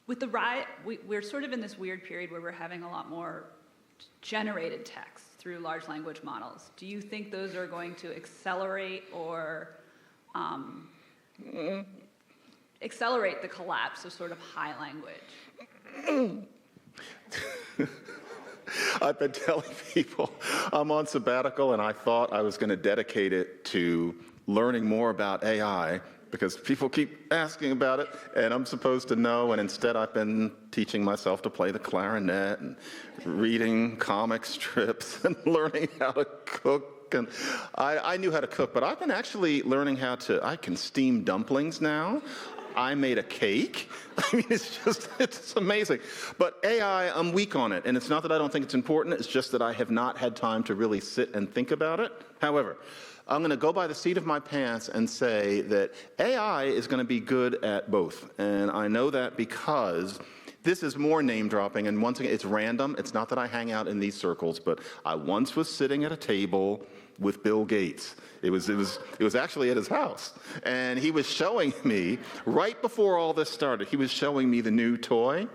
With the rise, we're sort of in this weird period where we're having a lot more generated text through large language models. Do you think those are going to accelerate or accelerate the collapse of sort of high language? I've been telling people I'm on sabbatical, and I thought I was going to dedicate it to learning more about AI because people keep asking about it, and I'm supposed to know, and instead I've been teaching myself to play the clarinet and reading comic strips and learning how to cook. And I knew how to cook, but I've been actually learning I can steam dumplings now. I made a cake. I mean, it's amazing. But AI, I'm weak on it. And it's not that I don't think it's important, it's just that I have not had time to really sit and think about it. However, I'm going to go by the seat of my pants and say that AI is going to be good at both. And I know that because this is more name dropping. And once again, it's random. It's not that I hang out in these circles, but I once was sitting at a table with Bill Gates. It was actually at his house. And he was showing me, right before all this started, he was showing me the new toy.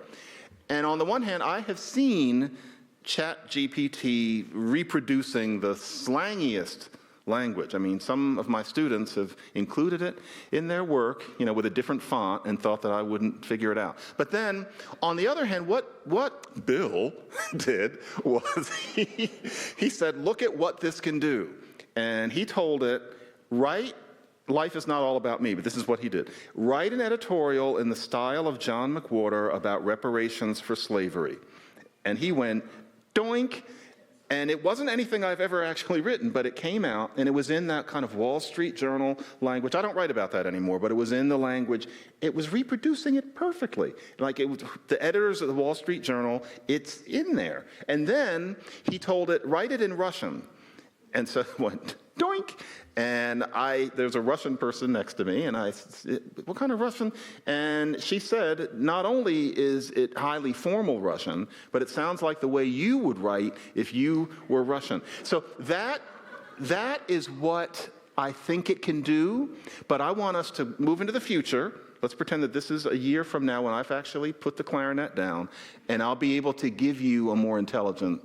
And on the one hand, I have seen ChatGPT reproducing the slangiest language. I mean, some of my students have included it in their work, with a different font and thought that I wouldn't figure it out. But then, on the other hand, what Bill did was he said, look at what this can do. And he told it, life is not all about me, but this is what he did. Write an editorial in the style of John McWhorter about reparations for slavery. And he went, doink. And it wasn't anything I've ever actually written, but it came out, and it was in that kind of Wall Street Journal language. I don't write about that anymore, but it was in the language. It was reproducing it perfectly. Like the editors of the Wall Street Journal, it's in there. And then he told it, write it in Russian. And so it went, doink. And there's a Russian person next to me, and I said, what kind of Russian? And she said, not only is it highly formal Russian, but it sounds like the way you would write if you were Russian. So that is what I think it can do, but I want us to move into the future. Let's pretend that this is a year from now when I've actually put the clarinet down, and I'll be able to give you a more intelligent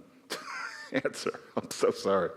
answer. I'm so sorry.